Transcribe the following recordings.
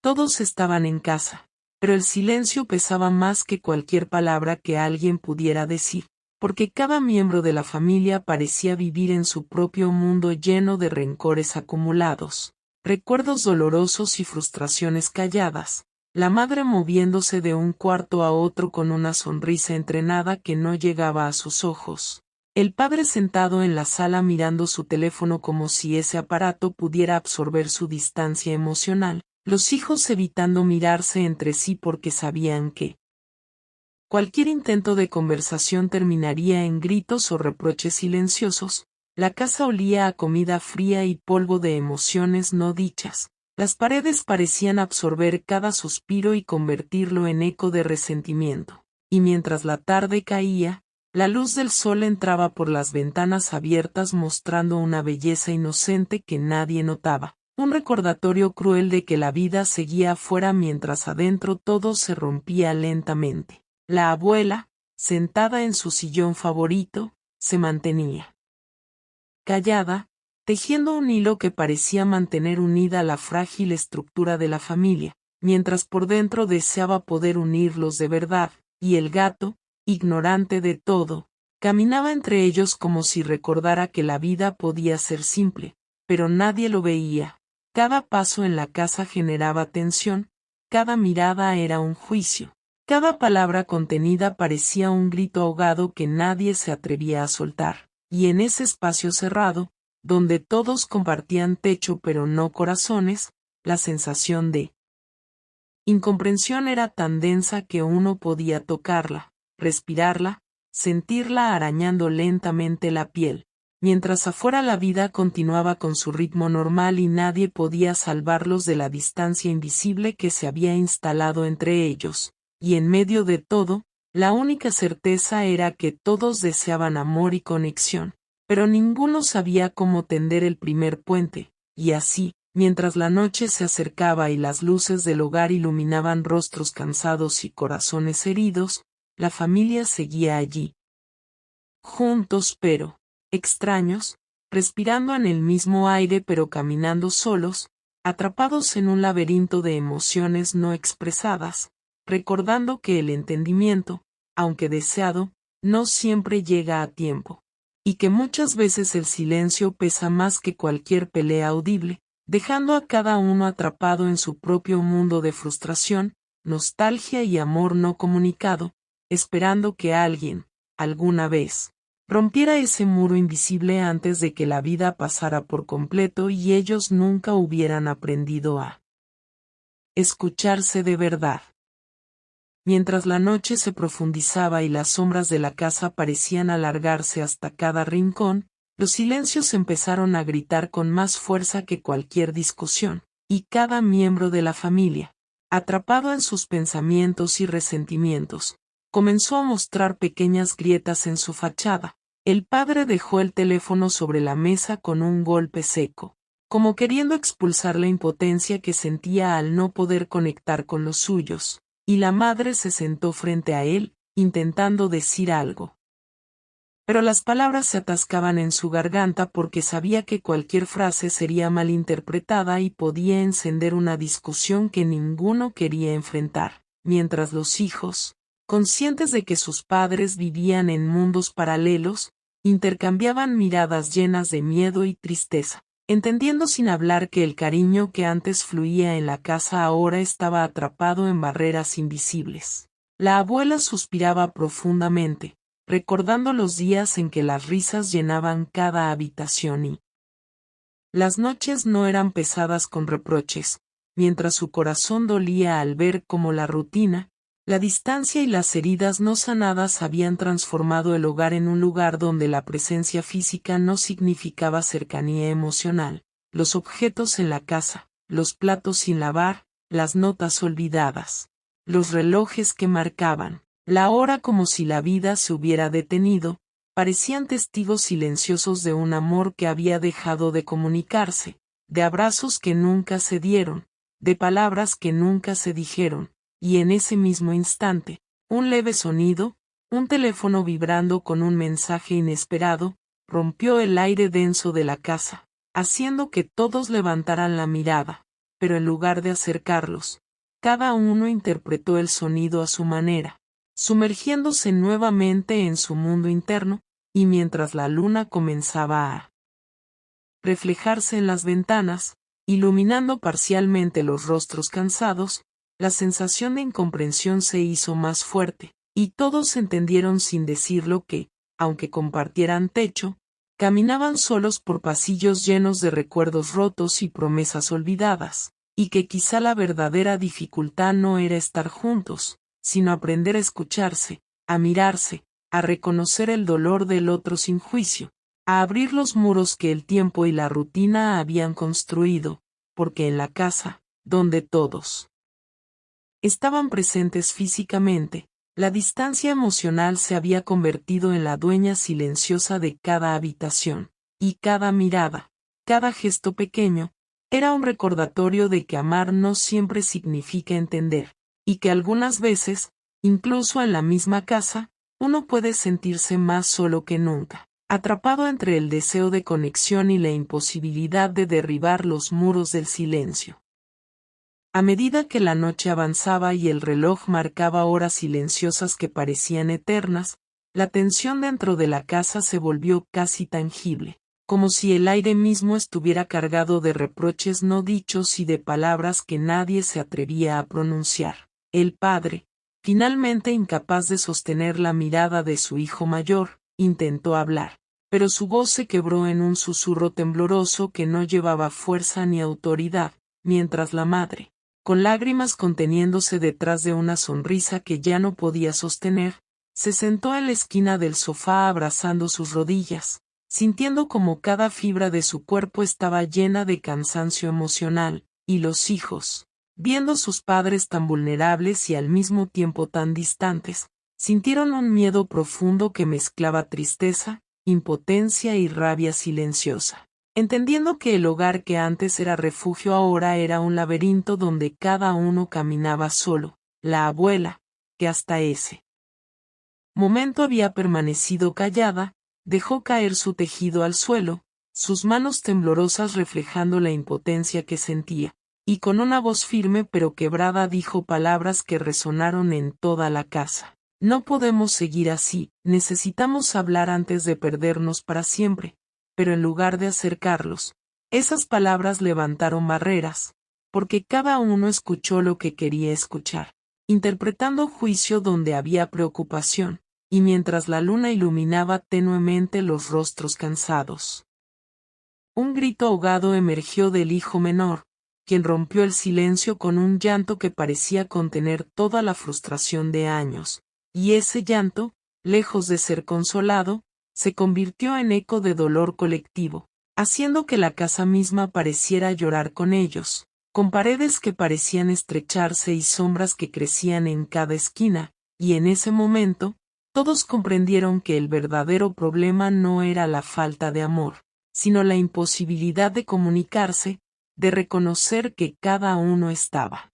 Todos estaban en casa, pero el silencio pesaba más que cualquier palabra que alguien pudiera decir, porque cada miembro de la familia parecía vivir en su propio mundo lleno de rencores acumulados, recuerdos dolorosos y frustraciones calladas. La madre moviéndose de un cuarto a otro con una sonrisa entrenada que no llegaba a sus ojos. El padre sentado en la sala mirando su teléfono como si ese aparato pudiera absorber su distancia emocional, los hijos evitando mirarse entre sí porque sabían que cualquier intento de conversación terminaría en gritos o reproches silenciosos. La casa olía a comida fría y polvo de emociones no dichas. Las paredes parecían absorber cada suspiro y convertirlo en eco de resentimiento. Y mientras la tarde caía, la luz del sol entraba por las ventanas abiertas mostrando una belleza inocente que nadie notaba. Un recordatorio cruel de que la vida seguía afuera mientras adentro todo se rompía lentamente. La abuela, sentada en su sillón favorito, se mantenía callada, tejiendo un hilo que parecía mantener unida la frágil estructura de la familia, mientras por dentro deseaba poder unirlos de verdad, y el gato, ignorante de todo, caminaba entre ellos como si recordara que la vida podía ser simple, pero nadie lo veía. Cada paso en la casa generaba tensión, cada mirada era un juicio, cada palabra contenida parecía un grito ahogado que nadie se atrevía a soltar, y en ese espacio cerrado, donde todos compartían techo pero no corazones, la sensación de incomprensión era tan densa que uno podía tocarla, respirarla, sentirla arañando lentamente la piel, mientras afuera la vida continuaba con su ritmo normal y nadie podía salvarlos de la distancia invisible que se había instalado entre ellos, y en medio de todo, la única certeza era que todos deseaban amor y conexión, pero ninguno sabía cómo tender el primer puente, y así, mientras la noche se acercaba y las luces del hogar iluminaban rostros cansados y corazones heridos, la familia seguía allí. Juntos pero extraños, respirando en el mismo aire pero caminando solos, atrapados en un laberinto de emociones no expresadas, recordando que el entendimiento, aunque deseado, no siempre llega a tiempo, y que muchas veces el silencio pesa más que cualquier pelea audible, dejando a cada uno atrapado en su propio mundo de frustración, nostalgia y amor no comunicado, esperando que alguien, alguna vez, rompiera ese muro invisible antes de que la vida pasara por completo y ellos nunca hubieran aprendido a escucharse de verdad. Mientras la noche se profundizaba y las sombras de la casa parecían alargarse hasta cada rincón, los silencios empezaron a gritar con más fuerza que cualquier discusión, y cada miembro de la familia, atrapado en sus pensamientos y resentimientos, comenzó a mostrar pequeñas grietas en su fachada. El padre dejó el teléfono sobre la mesa con un golpe seco, como queriendo expulsar la impotencia que sentía al no poder conectar con los suyos, y la madre se sentó frente a él, intentando decir algo. Pero las palabras se atascaban en su garganta porque sabía que cualquier frase sería malinterpretada y podía encender una discusión que ninguno quería enfrentar, mientras los hijos, conscientes de que sus padres vivían en mundos paralelos, intercambiaban miradas llenas de miedo y tristeza, entendiendo sin hablar que el cariño que antes fluía en la casa ahora estaba atrapado en barreras invisibles. La abuela suspiraba profundamente, recordando los días en que las risas llenaban cada habitación y las noches no eran pesadas con reproches, mientras su corazón dolía al ver cómo la rutina, la distancia y las heridas no sanadas habían transformado el hogar en un lugar donde la presencia física no significaba cercanía emocional. Los objetos en la casa, los platos sin lavar, las notas olvidadas, los relojes que marcaban la hora como si la vida se hubiera detenido, parecían testigos silenciosos de un amor que había dejado de comunicarse, de abrazos que nunca se dieron, de palabras que nunca se dijeron. Y en ese mismo instante, un leve sonido, un teléfono vibrando con un mensaje inesperado, rompió el aire denso de la casa, haciendo que todos levantaran la mirada, pero en lugar de acercarlos, cada uno interpretó el sonido a su manera, sumergiéndose nuevamente en su mundo interno, y mientras la luna comenzaba a reflejarse en las ventanas, iluminando parcialmente los rostros cansados, la sensación de incomprensión se hizo más fuerte, y todos entendieron sin decirlo que, aunque compartieran techo, caminaban solos por pasillos llenos de recuerdos rotos y promesas olvidadas, y que quizá la verdadera dificultad no era estar juntos, sino aprender a escucharse, a mirarse, a reconocer el dolor del otro sin juicio, a abrir los muros que el tiempo y la rutina habían construido, porque en la casa, donde todos estaban presentes físicamente, la distancia emocional se había convertido en la dueña silenciosa de cada habitación, y cada mirada, cada gesto pequeño, era un recordatorio de que amar no siempre significa entender, y que algunas veces, incluso en la misma casa, uno puede sentirse más solo que nunca, atrapado entre el deseo de conexión y la imposibilidad de derribar los muros del silencio. A medida que la noche avanzaba y el reloj marcaba horas silenciosas que parecían eternas, la tensión dentro de la casa se volvió casi tangible, como si el aire mismo estuviera cargado de reproches no dichos y de palabras que nadie se atrevía a pronunciar. El padre, finalmente incapaz de sostener la mirada de su hijo mayor, intentó hablar, pero su voz se quebró en un susurro tembloroso que no llevaba fuerza ni autoridad, mientras la madre, con lágrimas conteniéndose detrás de una sonrisa que ya no podía sostener, se sentó en la esquina del sofá abrazando sus rodillas, sintiendo como cada fibra de su cuerpo estaba llena de cansancio emocional, y los hijos, viendo sus padres tan vulnerables y al mismo tiempo tan distantes, sintieron un miedo profundo que mezclaba tristeza, impotencia y rabia silenciosa. Entendiendo que el hogar que antes era refugio ahora era un laberinto donde cada uno caminaba solo, la abuela, que hasta ese momento había permanecido callada, dejó caer su tejido al suelo, sus manos temblorosas reflejando la impotencia que sentía, y con una voz firme pero quebrada dijo palabras que resonaron en toda la casa. No podemos seguir así, necesitamos hablar antes de perdernos para siempre. Pero en lugar de acercarlos, esas palabras levantaron barreras, porque cada uno escuchó lo que quería escuchar, interpretando juicio donde había preocupación, y mientras la luna iluminaba tenuemente los rostros cansados. Un grito ahogado emergió del hijo menor, quien rompió el silencio con un llanto que parecía contener toda la frustración de años, y ese llanto, lejos de ser consolado, se convirtió en eco de dolor colectivo, haciendo que la casa misma pareciera llorar con ellos, con paredes que parecían estrecharse y sombras que crecían en cada esquina, y en ese momento, todos comprendieron que el verdadero problema no era la falta de amor, sino la imposibilidad de comunicarse, de reconocer que cada uno estaba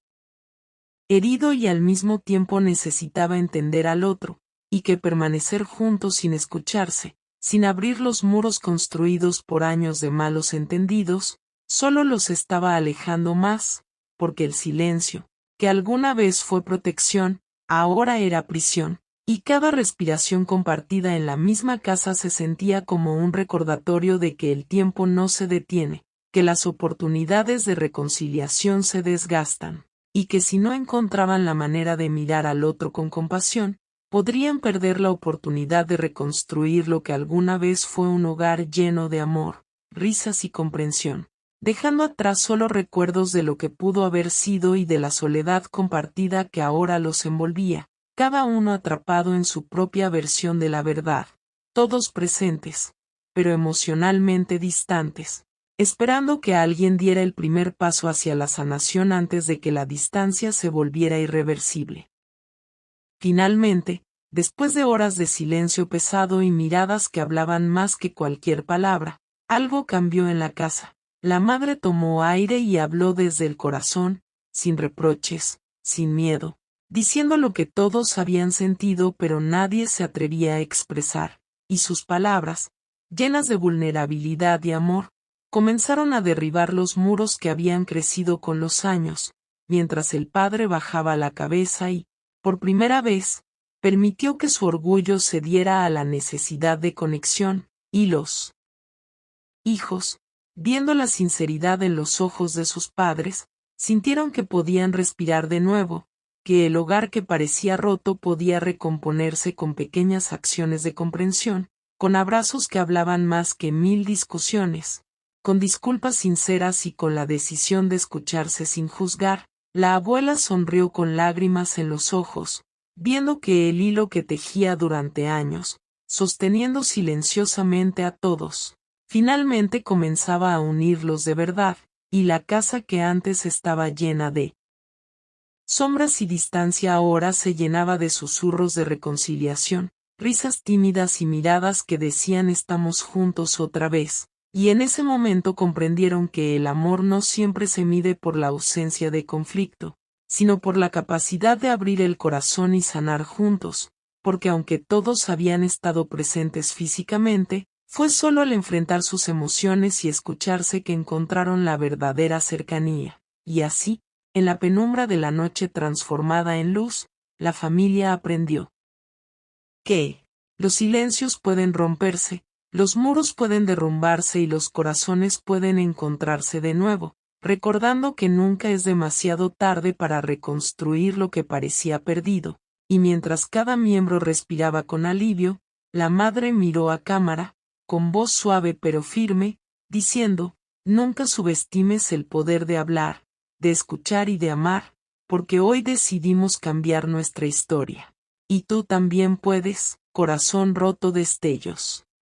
herido y al mismo tiempo necesitaba entender al otro, y que permanecer juntos sin escucharse, sin abrir los muros construidos por años de malos entendidos, solo los estaba alejando más, porque el silencio, que alguna vez fue protección, ahora era prisión, y cada respiración compartida en la misma casa se sentía como un recordatorio de que el tiempo no se detiene, que las oportunidades de reconciliación se desgastan, y que si no encontraban la manera de mirar al otro con compasión, podrían perder la oportunidad de reconstruir lo que alguna vez fue un hogar lleno de amor, risas y comprensión, dejando atrás solo recuerdos de lo que pudo haber sido y de la soledad compartida que ahora los envolvía, cada uno atrapado en su propia versión de la verdad, todos presentes, pero emocionalmente distantes, esperando que alguien diera el primer paso hacia la sanación antes de que la distancia se volviera irreversible. Finalmente, después de horas de silencio pesado y miradas que hablaban más que cualquier palabra, algo cambió en la casa. La madre tomó aire y habló desde el corazón, sin reproches, sin miedo, diciendo lo que todos habían sentido pero nadie se atrevía a expresar, y sus palabras, llenas de vulnerabilidad y amor, comenzaron a derribar los muros que habían crecido con los años, mientras el padre bajaba la cabeza y, por primera vez, permitió que su orgullo cediera a la necesidad de conexión, y los hijos, viendo la sinceridad en los ojos de sus padres, sintieron que podían respirar de nuevo, que el hogar que parecía roto podía recomponerse con pequeñas acciones de comprensión, con abrazos que hablaban más que 1000 discusiones, con disculpas sinceras y con la decisión de escucharse sin juzgar. La abuela sonrió con lágrimas en los ojos, viendo que el hilo que tejía durante años, sosteniendo silenciosamente a todos, finalmente comenzaba a unirlos de verdad, y la casa que antes estaba llena de sombras y distancia ahora se llenaba de susurros de reconciliación, risas tímidas y miradas que decían estamos juntos otra vez, y en ese momento comprendieron que el amor no siempre se mide por la ausencia de conflicto, sino por la capacidad de abrir el corazón y sanar juntos, porque aunque todos habían estado presentes físicamente, fue solo al enfrentar sus emociones y escucharse que encontraron la verdadera cercanía, y así, en la penumbra de la noche transformada en luz, la familia aprendió que los silencios pueden romperse, los muros pueden derrumbarse y los corazones pueden encontrarse de nuevo, recordando que nunca es demasiado tarde para reconstruir lo que parecía perdido, y mientras cada miembro respiraba con alivio, la madre miró a cámara, con voz suave pero firme, diciendo, nunca subestimes el poder de hablar, de escuchar y de amar, porque hoy decidimos cambiar nuestra historia. Y tú también puedes, corazón roto destellos.